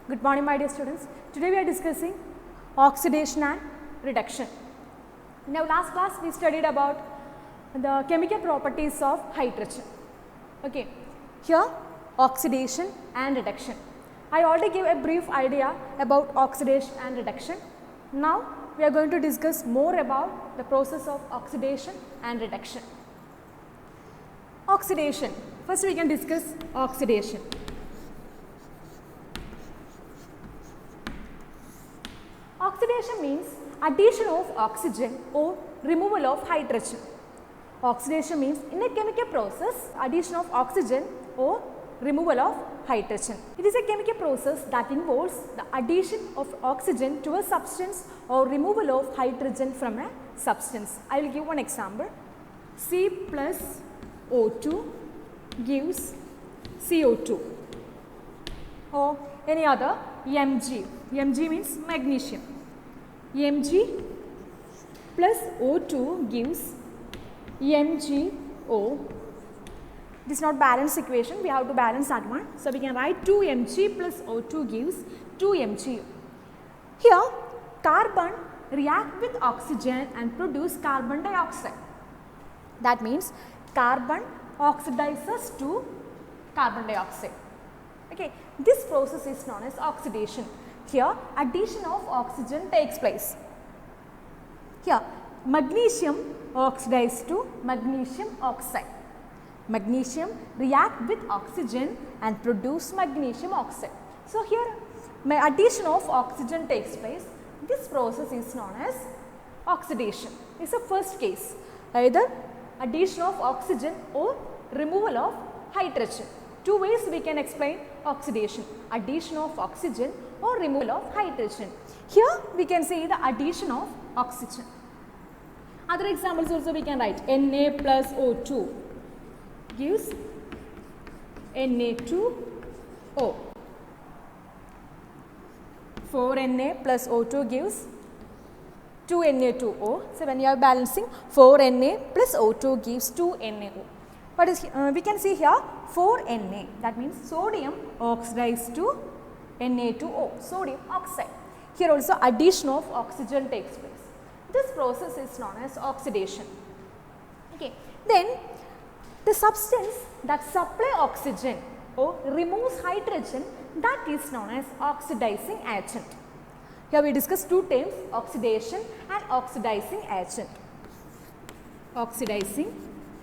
Good morning, my dear students. Today we are discussing oxidation and reduction. In our last class we studied about the chemical properties of hydrogen. Okay, here oxidation and reduction. I already gave a brief idea about oxidation and reduction. Now we are going to discuss more about the process of oxidation and reduction. Oxidation. First we can discuss oxidation. Oxidation means addition of oxygen or removal of hydrogen. Oxidation means in a chemical process addition of oxygen or removal of hydrogen. It is a chemical process that involves the addition of oxygen to a substance or removal of hydrogen from a substance. I will give one example. C plus O2 gives CO2 or any other Mg. Mg means magnesium. Mg plus O2 gives MgO. It is not balanced equation, we have to balance that one. So, we can write 2Mg plus O2 gives 2MgO. Here carbon react with oxygen and produce carbon dioxide. That means carbon oxidizes to carbon dioxide. Okay. This process is known as oxidation. Here addition of oxygen takes place. Here magnesium oxidizes to magnesium oxide. Magnesium react with oxygen and produce magnesium oxide. So, here addition of oxygen takes place. This process is known as oxidation. This is the first case, either addition of oxygen or removal of hydrogen. Two ways we can explain oxidation, addition of oxygen or removal of hydrogen. Here we can say the addition of oxygen. Other examples also we can write Na plus O2 gives Na2O. 4Na plus O2 gives 2Na2O. So, when you are balancing 4Na plus O2 gives 2NaO. What is we can see here 4Na, that means sodium oxidized to Na2O, sodium oxide. Here also addition of oxygen takes place. This process is known as oxidation. Okay. Then the substance that supply oxygen or removes hydrogen, that is known as oxidizing agent. Here we discuss two terms, oxidation and oxidizing agent. Oxidizing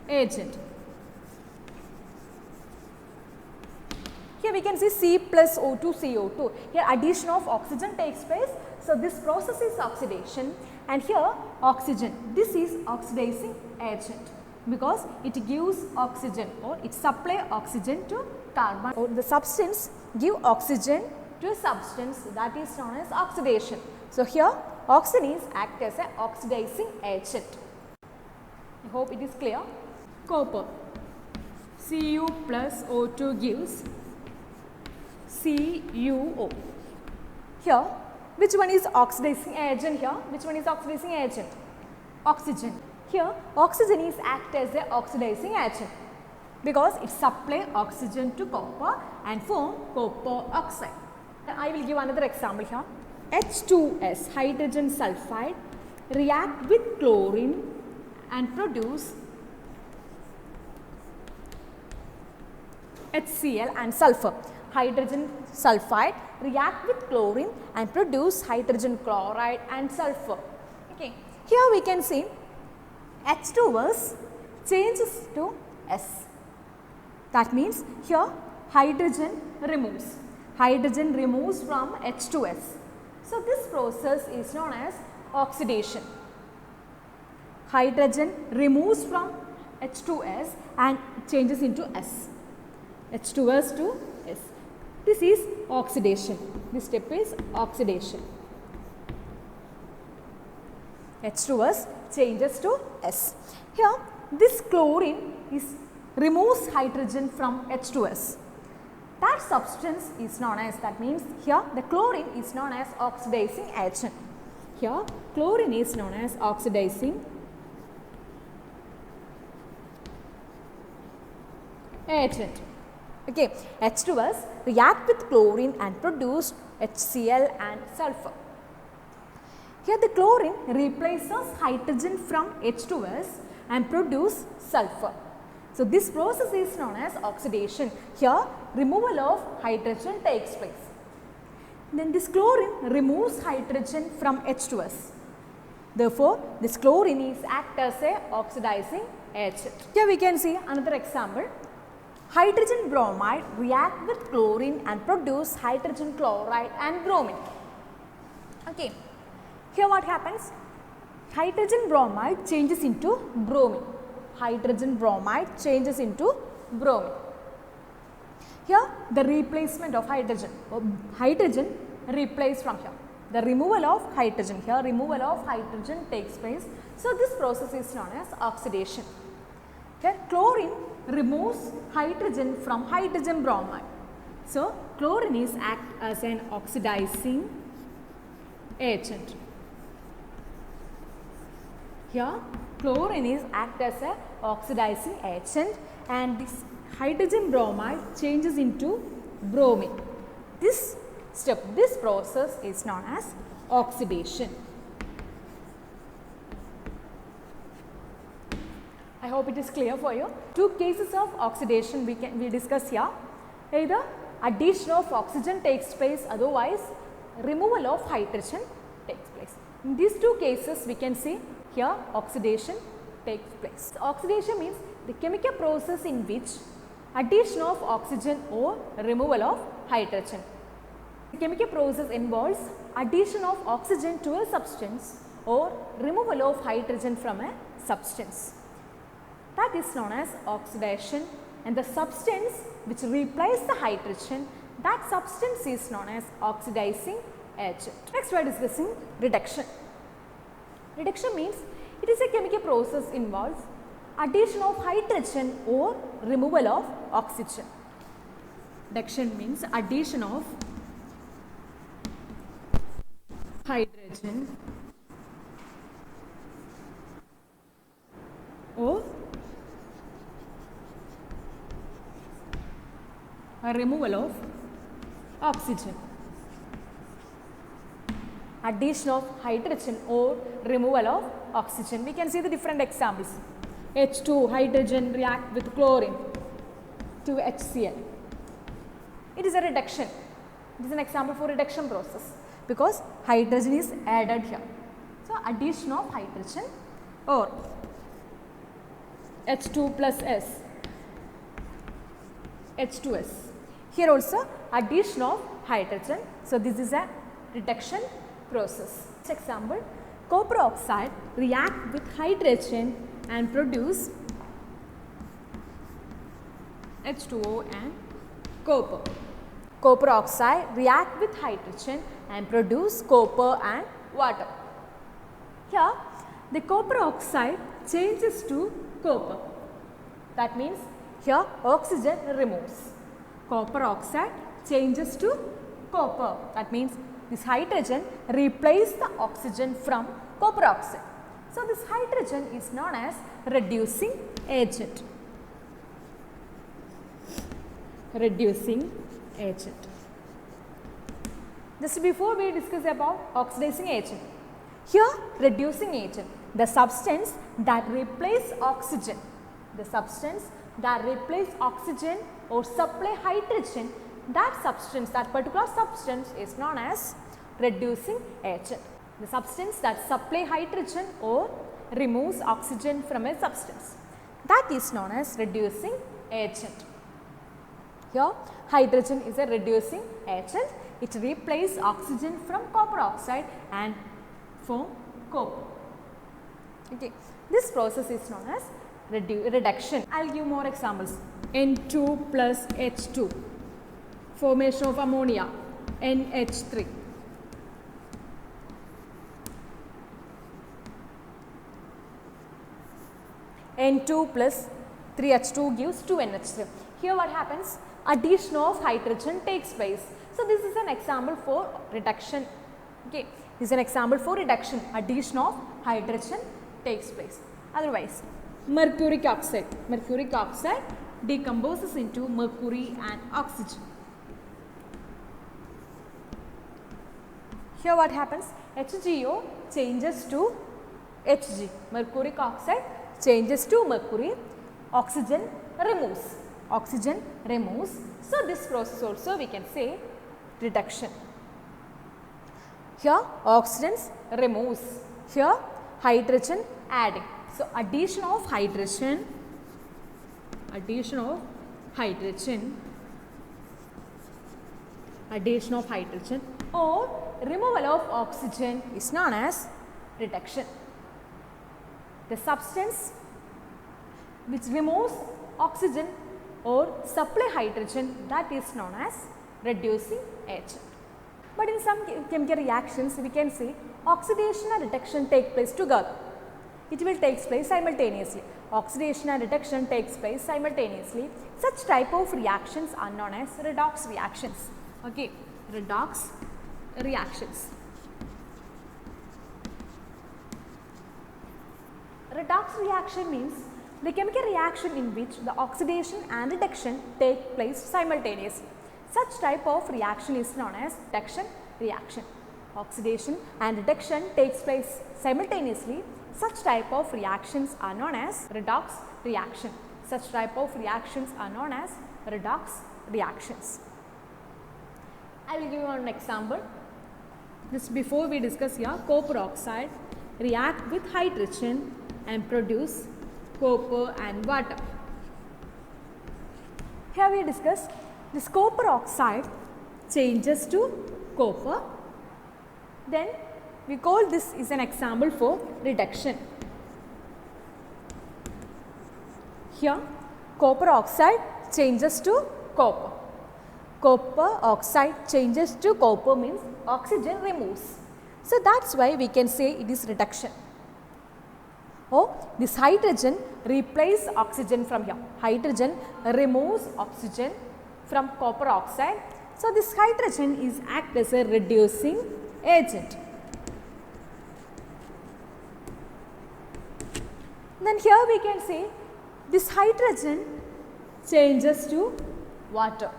agent. Here we can see C plus O2 CO2. Here addition of oxygen takes place. So, this process is oxidation, and here oxygen, this is oxidizing agent because it gives oxygen or it supply oxygen to carbon, or the substance give oxygen to a substance, that is known as oxidation. So, here oxygen is act as an oxidizing agent. I hope it is clear. Copper, Cu plus O2 gives CuO. Here which one is oxidizing agent here? Which one is oxidizing agent? Oxygen. Here oxygen is act as an oxidizing agent because it supply oxygen to copper and form copper oxide. I will give another example here. H2S, hydrogen sulfide, react with chlorine and produce HCl and sulfur. Hydrogen sulfide react with chlorine and produce hydrogen chloride and sulfur. Okay. Here we can see H2S changes to S. That means here hydrogen removes. Hydrogen removes from H2S. So, this process is known as oxidation. Hydrogen removes from H2S and changes into S. H2S to S. This is oxidation. This step is oxidation. H2S changes to S. Here this chlorine removes hydrogen from H2S. That substance is known as, that means here the chlorine is known as oxidizing agent. Here chlorine is known as oxidizing agent. Okay, H2S react with chlorine and produce HCl and sulfur. Here the chlorine replaces hydrogen from H2S and produce sulfur. So this process is known as oxidation. Here removal of hydrogen takes place. Then this chlorine removes hydrogen from H2S. Therefore, this chlorine is act as a oxidizing agent. Here we can see another example. Hydrogen bromide react with chlorine and produce hydrogen chloride and bromine. Okay. Here what happens? Hydrogen bromide changes into bromine. Hydrogen bromide changes into bromine. Here the replacement of hydrogen, hydrogen replaced from here. The removal of hydrogen, here removal of hydrogen takes place. So this process is known as oxidation. Here chlorine removes hydrogen from hydrogen bromide. So chlorine is act as an oxidizing agent. Here chlorine is act as a oxidizing agent and this hydrogen bromide changes into bromine. This step, this process is known as oxidation. I hope it is clear for you. Two cases of oxidation we discuss here. Either addition of oxygen takes place, otherwise removal of hydrogen takes place. In these two cases we can see here oxidation takes place. Oxidation means the chemical process in which addition of oxygen or removal of hydrogen. The chemical process involves addition of oxygen to a substance or removal of hydrogen from a substance. That is known as oxidation, and the substance which replaces the hydrogen, that substance is known as oxidizing agent. Next we are discussing reduction. Reduction means it is a chemical process involves addition of hydrogen or removal of oxygen. Reduction means addition of hydrogen or a removal of oxygen. Addition of hydrogen or removal of oxygen. We can see the different examples. H2 hydrogen react with chlorine to HCl. It is a reduction. It is an example for reduction process because hydrogen is added here. So addition of hydrogen or H2 plus S, H2S. Here also addition of hydrogen. So this is a reduction process. Next example, copper oxide react with hydrogen and produce H2O and copper. Copper oxide react with hydrogen and produce copper and water. Here the copper oxide changes to copper. That means here oxygen removes. Copper oxide changes to copper. That means this hydrogen replaces the oxygen from copper oxide. So this hydrogen is known as reducing agent. Reducing agent. Just before we discuss about oxidizing agent. Here reducing agent, the substance that replaces oxygen. The substance that replaces oxygen or supply hydrogen, that substance, that particular substance is known as reducing agent. The substance that supply hydrogen or removes oxygen from a substance, that is known as reducing agent. Here hydrogen is a reducing agent. It replaces oxygen from copper oxide and form copper. Okay. This process is known as reduction. I will give more examples. N2 plus H2, formation of ammonia, NH3. N2 plus 3H2 gives 2NH3. Here what happens? Addition of hydrogen takes place. So this is an example for reduction. Okay. This is an example for reduction. Addition of hydrogen takes place. Otherwise, mercuric oxide. Mercuric oxide decomposes into mercury and oxygen. Here what happens? HgO changes to Hg, mercuric oxide changes to mercury, oxygen removes. Oxygen removes. So, this process also we can say reduction. Here oxidants removes, here hydrogen adding. So, addition of hydrogen or removal of oxygen is known as reduction. The substance which removes oxygen or supply hydrogen, that is known as reducing agent. But in some chemical reactions we can say oxidation and reduction take place together. It will take place simultaneously. Oxidation and reduction takes place simultaneously. Such type of reactions are known as redox reactions. Okay, redox reactions. Redox reaction means the chemical reaction in which the oxidation and reduction take place simultaneously. Such type of reaction is known as reduction reaction. Oxidation and reduction takes place simultaneously. Such type of reactions are known as redox reaction. Such type of reactions are known as redox reactions. I will give you one example. Just before we discuss here, copper oxide react with hydrogen and produce copper and water. Here we discuss this copper oxide changes to copper. Then we call this is an example for reduction. Here copper oxide changes to copper. Copper oxide changes to copper means oxygen removes. So that's why we can say it is reduction. Oh, this hydrogen replaces oxygen from here. Hydrogen removes oxygen from copper oxide. So this hydrogen is act as a reducing agent. Then here we can say this hydrogen changes to water.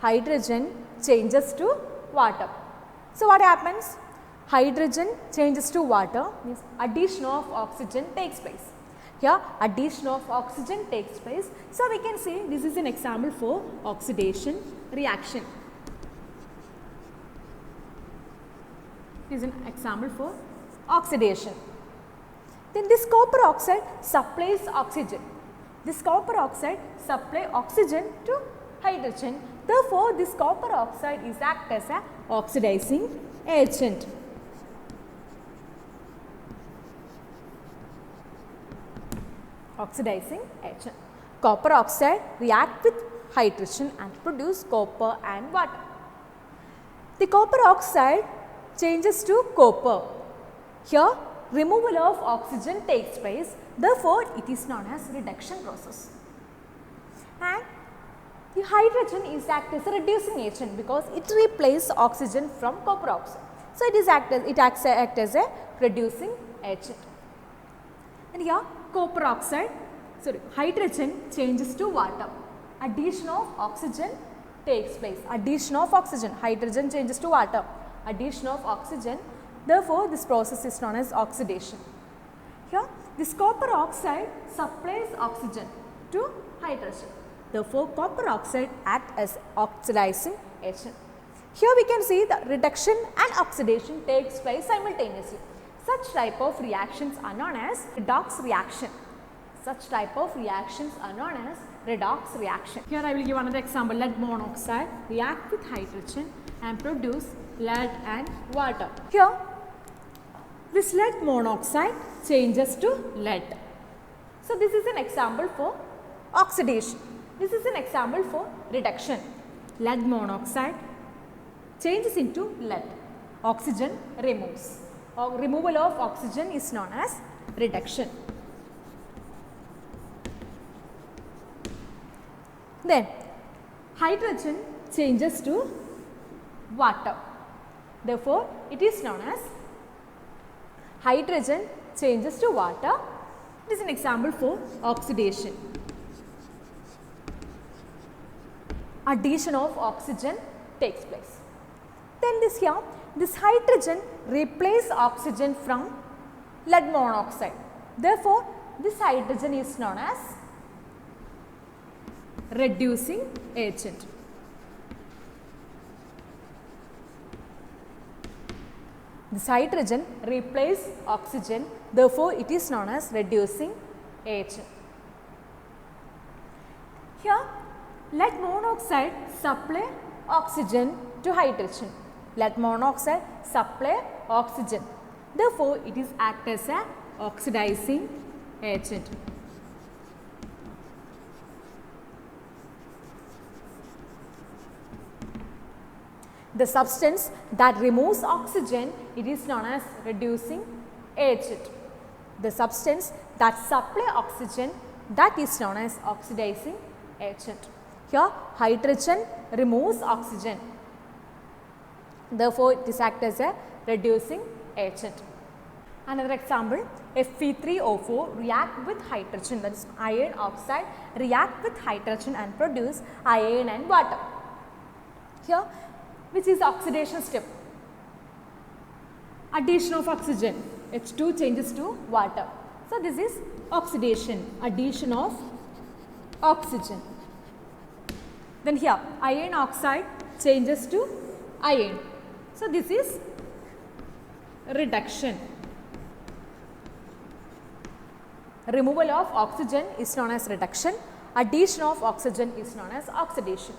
Hydrogen changes to water. So what happens? Hydrogen changes to water means addition of oxygen takes place. Here addition of oxygen takes place. So we can say this is an example for oxidation reaction. This is an example for oxidation. Then this copper oxide supplies oxygen. This copper oxide supplies oxygen to hydrogen. Therefore, this copper oxide is act as a oxidizing agent. Oxidizing agent. Copper oxide react with hydrogen and produce copper and water. The copper oxide changes to copper. Here removal of oxygen takes place. Therefore, it is known as reduction process. And the hydrogen is act as a reducing agent because it replaces oxygen from copper oxide. So it acts as a reducing agent. And here hydrogen changes to water. Addition of oxygen takes place. Addition of oxygen, hydrogen changes to water. Addition of oxygen. Therefore, this process is known as oxidation. Here, this copper oxide supplies oxygen to hydrogen. Therefore, copper oxide acts as oxidizing agent. Here we can see the reduction and oxidation takes place simultaneously. Such type of reactions are known as redox reaction. Such type of reactions are known as redox reaction. Here I will give another example. Lead monoxide react with hydrogen and produce lead and water. Here this lead monoxide changes to lead. So this is an example for oxidation. This is an example for reduction. Lead monoxide changes into lead. Oxygen removes. Removal of oxygen is known as reduction. Then hydrogen changes to water. Therefore, it is known as hydrogen changes to water. It is an example for oxidation. addition of oxygen takes place. Then this hydrogen replaces oxygen from lead monoxide. Therefore, this hydrogen is known as reducing agent. This hydrogen replaces oxygen, therefore it is known as reducing agent. Here, lead monoxide supply oxygen to hydrogen. Lead monoxide supply oxygen, therefore it is act as a oxidizing agent. The substance that removes oxygen, it is known as reducing agent. The substance that supply oxygen, that is known as oxidizing agent. Here hydrogen removes oxygen, therefore it is act as a reducing agent. Another example, Fe3O4 react with hydrogen, that is iron oxide, react with hydrogen and produce iron and water. Here, which is oxidation step? Addition of oxygen, H2 changes to water. So this is oxidation, addition of oxygen. Then here iron oxide changes to iron. So this is reduction. Removal of oxygen is known as reduction. Addition of oxygen is known as oxidation.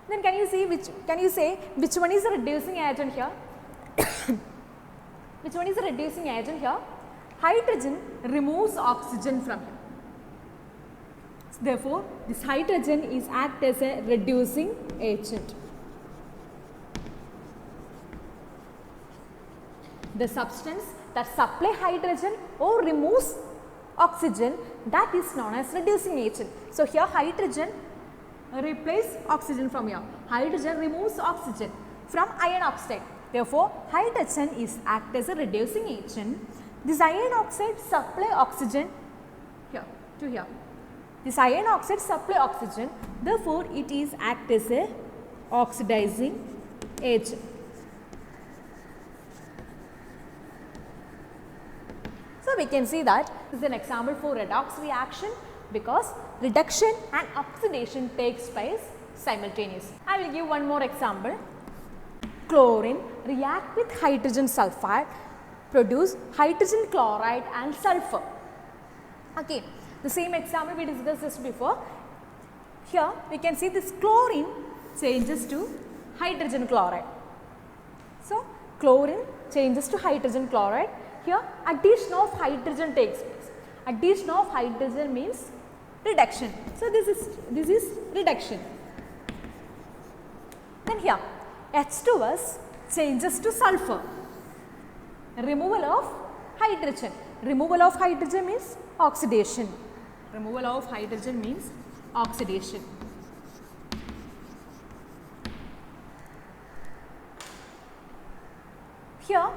Then can you say which one is the reducing agent here? Which one is the reducing agent here? Hydrogen removes oxygen from here. Therefore, this hydrogen is act as a reducing agent. The substance that supply hydrogen or removes oxygen, that is known as reducing agent. So here hydrogen replaces oxygen from here. Hydrogen removes oxygen from iron oxide. Therefore, hydrogen is act as a reducing agent. This iron oxide supply oxygen here to here. This iron oxide supply oxygen, therefore it is act as a oxidizing agent. So we can see that this is an example for redox reaction because reduction and oxidation takes place simultaneously. I will give one more example. Chlorine react with hydrogen sulfide, produce hydrogen chloride and sulfur. Okay, the same example we discussed just before. Here we can see this chlorine changes to hydrogen chloride. So chlorine changes to hydrogen chloride. Here addition of hydrogen takes place. Addition of hydrogen means reduction. So this is reduction. Then here H2S changes to sulfur. Removal of hydrogen. Removal of hydrogen means oxidation. Removal of hydrogen means oxidation. Here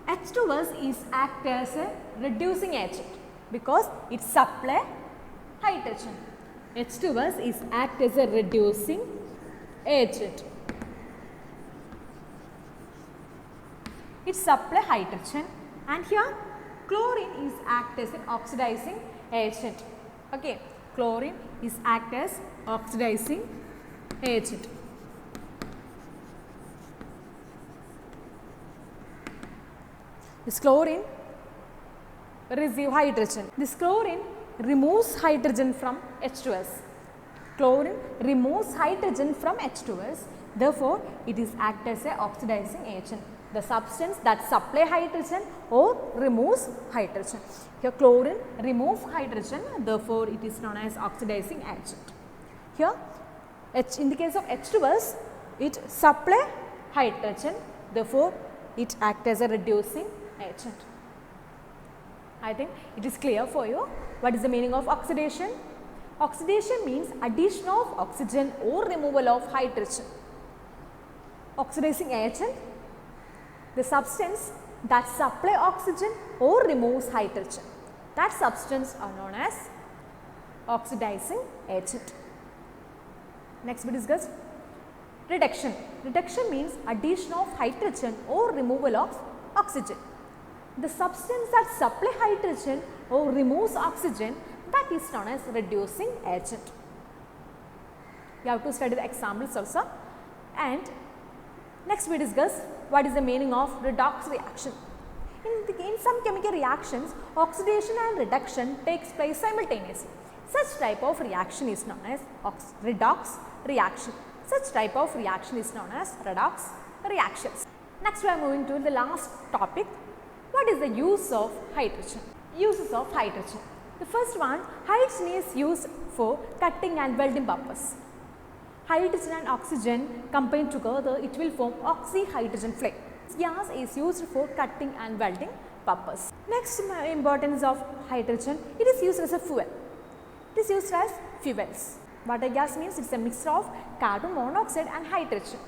H2S is act as a reducing agent because it supply hydrogen. H2S is act as a reducing agent. It supply hydrogen, and here chlorine is act as an oxidizing agent. Okay, chlorine is act as oxidizing agent. This chlorine receive hydrogen. This chlorine removes hydrogen from H2S. Chlorine removes hydrogen from H2S. Therefore, it is act as a oxidizing agent. The substance that supply hydrogen or removes hydrogen. Here chlorine removes hydrogen, therefore it is known as oxidizing agent. Here in the case of H2S, it supply hydrogen, therefore it act as a reducing agent. I think it is clear for you. What is the meaning of oxidation? Oxidation means addition of oxygen or removal of hydrogen. Oxidizing agent, the substance that supply oxygen or removes hydrogen. That substance are known as oxidizing agent. Next we discuss Reduction. Reduction means addition of hydrogen or removal of oxygen. The substance that supply hydrogen or removes oxygen, that is known as reducing agent. You have to study the examples also. And next we discuss what is the meaning of redox reaction. In some chemical reactions, oxidation and reduction takes place simultaneously. Such type of reaction is known as redox reaction. Such type of reaction is known as redox reactions. Next we are moving to the last topic. What is the use of hydrogen? Uses of hydrogen. The first one, hydrogen is used for cutting and welding purpose. Hydrogen and oxygen combined together, it will form oxyhydrogen flame. This gas is used for cutting and welding purpose. Next importance of hydrogen, it is used as a fuel. It is used as fuels. Water gas means it is a mixture of carbon monoxide and hydrogen.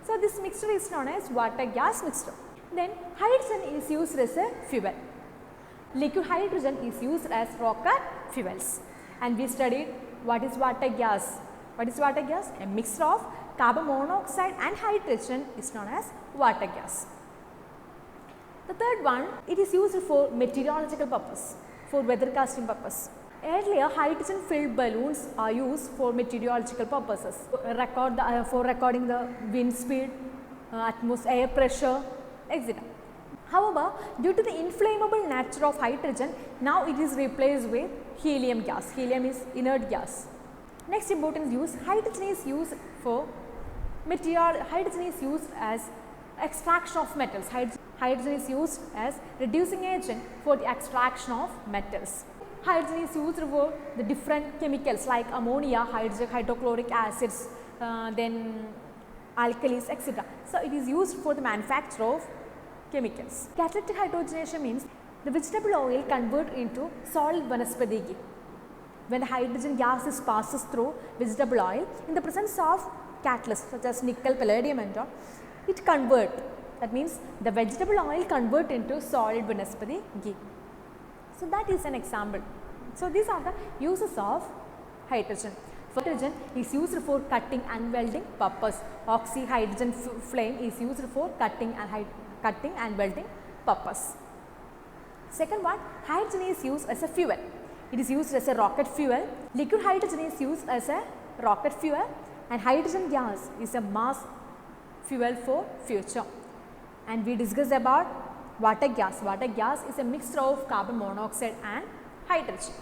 So, this mixture is known as water gas mixture. Then hydrogen is used as a fuel. Liquid hydrogen is used as rocket fuels. And we studied what is water gas. What is water gas? A mixture of carbon monoxide and hydrogen is known as water gas. The third one, it is used for meteorological purpose, for weather casting purpose. Earlier, hydrogen filled balloons are used for meteorological purposes, for recording the wind speed, atmosphere, air pressure, etc. However, due to the inflammable nature of hydrogen, now it is replaced with helium gas. Helium is inert gas. Next important use, hydrogen is used for hydrogen is used as extraction of metals. Hydrogen is used as reducing agent for the extraction of metals. Hydrogen is used for the different chemicals like ammonia, hydrochloric acids, then alkalis, etc. So, it is used for the manufacture of chemicals. Catalytic hydrogenation means the vegetable oil converted into solid vanaspati ghee. When the hydrogen gas passes through vegetable oil in the presence of catalysts such as nickel, palladium and all, it converts. That means the vegetable oil convert into solid vanaspati ghee. So, that is an example. So, these are the uses of hydrogen. Hydrogen is used for cutting and welding purpose. Oxyhydrogen flame is used for cutting and welding purpose. Second one, hydrogen is used as a fuel. It is used as a rocket fuel. Liquid hydrogen is used as a rocket fuel, and hydrogen gas is a mass fuel for future. And we discussed about water gas. Water gas is a mixture of carbon monoxide and hydrogen.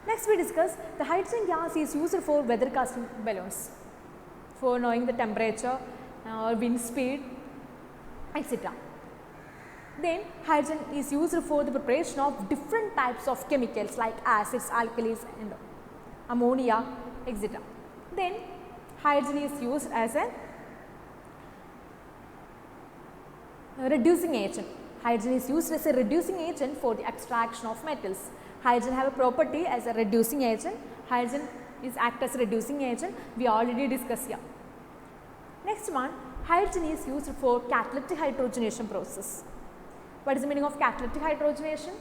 Next we discuss the hydrogen gas is used for weather casting balloons, for knowing the temperature or wind speed, etc. Then hydrogen is used for the preparation of different types of chemicals like acids, alkalis and ammonia, etc. Then hydrogen is used as a reducing agent. Hydrogen is used as a reducing agent for the extraction of metals. Hydrogen have a property as a reducing agent. Hydrogen is act as a reducing agent. We already discussed here. Next one, hydrogen is used for catalytic hydrogenation process. What is the meaning of catalytic hydrogenation?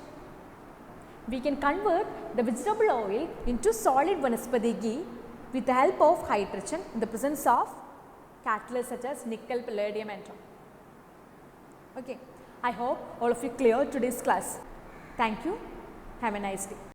We can convert the vegetable oil into solid vanaspati ghee with the help of hydrogen in the presence of catalysts such as nickel, palladium and all. Okay. I hope all of you cleared today's class. Thank you. Have a nice day.